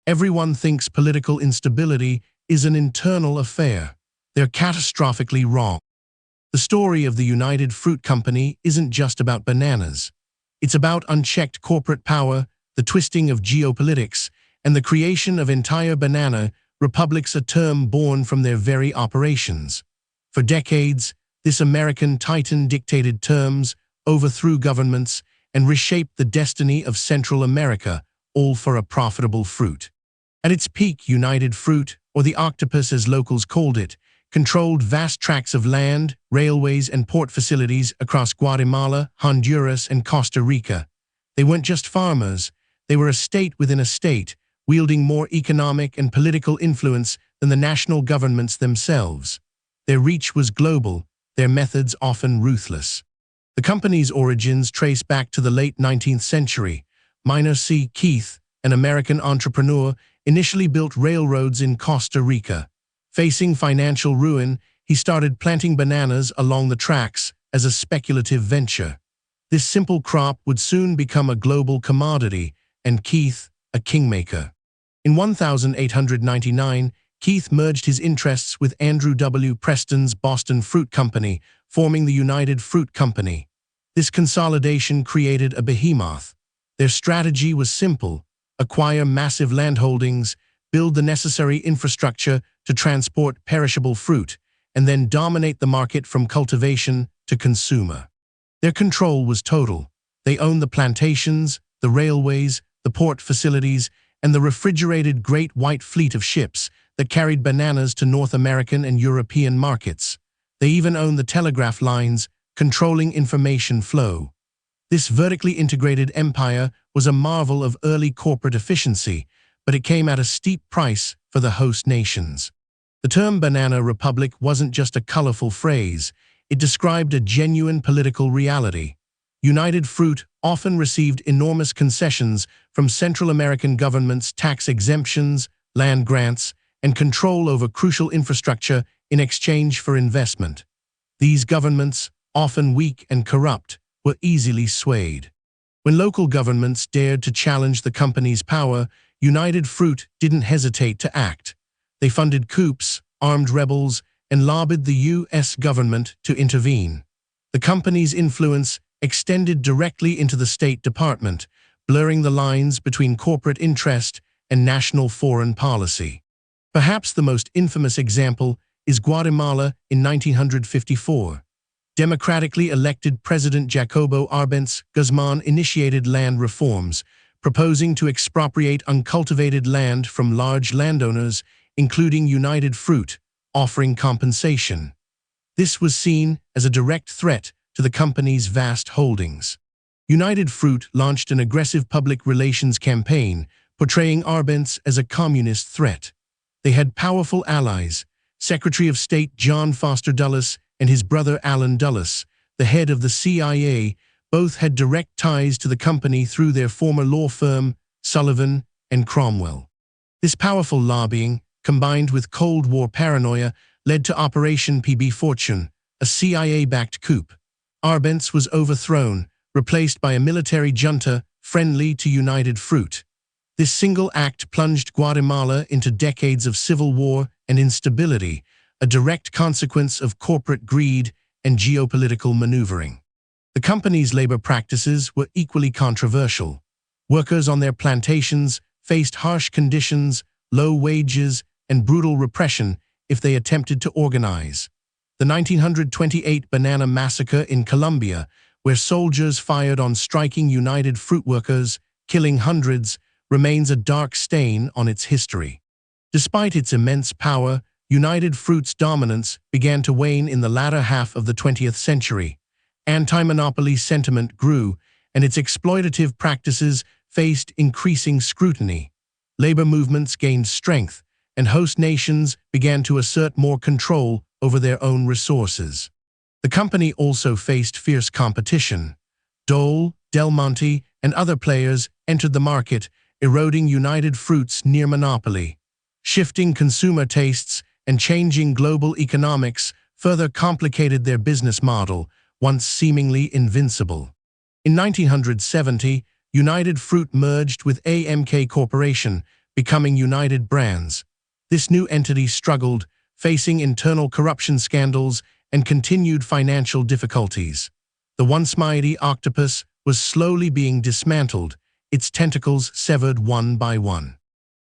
Everyone thinks political instability is an internal affair. They're catastrophically wrong. The story of the United Fruit Company isn't just about bananas. It's about unchecked corporate power, the twisting of geopolitics, and the creation of entire banana republics, a term born from their very operations. For decades, this American titan dictated terms, overthrew governments, and reshaped the destiny of Central America, all for a profitable fruit. At its peak, United Fruit, or the octopus as locals called it, controlled vast tracts of land, railways, and port facilities across Guatemala, Honduras, and Costa Rica. They weren't just farmers, they were a state within a state, wielding more economic and political influence than the national governments themselves. Their reach was global, their methods often ruthless. The company's origins trace back to the late 19th century. Minor C. Keith, an American entrepreneur, initially built railroads in Costa Rica. Facing financial ruin, he started planting bananas along the tracks as a speculative venture. This simple crop would soon become a global commodity, and Keith, a kingmaker. In 1899, Keith merged his interests with Andrew W. Preston's Boston Fruit Company, forming the United Fruit Company. This consolidation created a behemoth. Their strategy was simple: acquire massive landholdings, build the necessary infrastructure to transport perishable fruit, and then dominate the market from cultivation to consumer. Their control was total. They owned the plantations, the railways, the port facilities, and the refrigerated Great White Fleet of ships that carried bananas to North American and European markets. They even owned the telegraph lines, controlling information flow. This vertically integrated empire was a marvel of early corporate efficiency, but it came at a steep price for the host nations. The term banana republic wasn't just a colorful phrase, it described a genuine political reality. United Fruit often received enormous concessions from Central American governments, tax exemptions, land grants, and control over crucial infrastructure in exchange for investment. These governments, often weak and corrupt, were easily swayed. When local governments dared to challenge the company's power, United Fruit didn't hesitate to act. They funded coups, armed rebels, and lobbied the U.S. government to intervene. The company's influence extended directly into the State Department, blurring the lines between corporate interest and national foreign policy. Perhaps the most infamous example is Guatemala in 1954. Democratically elected President Jacobo Arbenz Guzman initiated land reforms, proposing to expropriate uncultivated land from large landowners, including United Fruit, offering compensation. This was seen as a direct threat to the company's vast holdings. United Fruit launched an aggressive public relations campaign, portraying Arbenz as a communist threat. They had powerful allies: Secretary of State John Foster Dulles and his brother Allen Dulles, the head of the CIA. Both had direct ties to the company through their former law firm, Sullivan and Cromwell. This powerful lobbying, combined with Cold War paranoia, led to Operation PB Fortune, a CIA-backed coup. Arbenz was overthrown, replaced by a military junta friendly to United Fruit. This single act plunged Guatemala into decades of civil war and instability, a direct consequence of corporate greed and geopolitical maneuvering. The company's labor practices were equally controversial. Workers on their plantations faced harsh conditions, low wages, and brutal repression if they attempted to organize. The 1928 Banana Massacre in Colombia, where soldiers fired on striking United Fruit workers, killing hundreds, remains a dark stain on its history. Despite its immense power, United Fruit's dominance began to wane in the latter half of the 20th century. Anti-monopoly sentiment grew, and its exploitative practices faced increasing scrutiny. Labor movements gained strength, and host nations began to assert more control over their own resources. The company also faced fierce competition. Dole, Del Monte, and other players entered the market, eroding United Fruit's near monopoly. Shifting consumer tastes and changing global economics further complicated their business model, once seemingly invincible. In 1970, United Fruit merged with AMK Corporation, becoming United Brands. This new entity struggled, facing internal corruption scandals and continued financial difficulties. The once mighty octopus was slowly being dismantled, its tentacles severed one by one.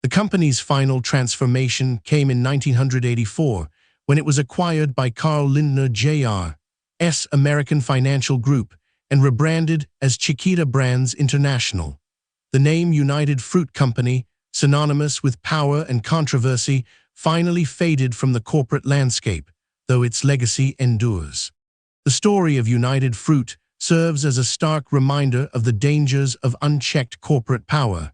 The company's final transformation came in 1984, when it was acquired by Carl Lindner Jr.'s American Financial Group and rebranded as Chiquita Brands International. The name United Fruit Company, synonymous with power and controversy, finally faded from the corporate landscape, though its legacy endures. The story of United Fruit serves as a stark reminder of the dangers of unchecked corporate power.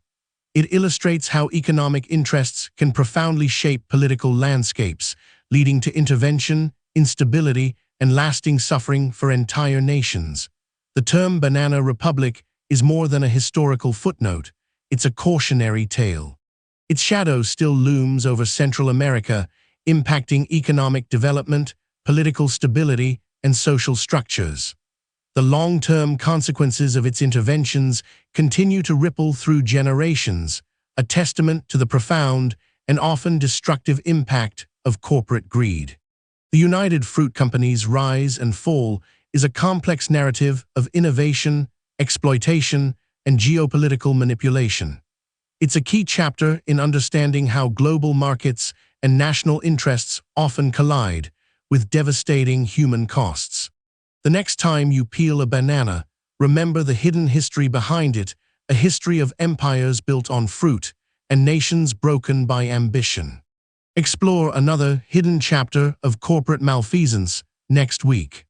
It illustrates how economic interests can profoundly shape political landscapes, leading to intervention, instability, and lasting suffering for entire nations. The term Banana Republic is more than a historical footnote, it's a cautionary tale. Its shadow still looms over Central America, impacting economic development, political stability, and social structures. The long-term consequences of its interventions continue to ripple through generations, a testament to the profound and often destructive impact of corporate greed. The United Fruit Company's rise and fall is a complex narrative of innovation, exploitation, and geopolitical manipulation. It's a key chapter in understanding how global markets and national interests often collide, with devastating human costs. The next time you peel a banana, remember the hidden history behind it, a history of empires built on fruit and nations broken by ambition. Explore another hidden chapter of corporate malfeasance next week.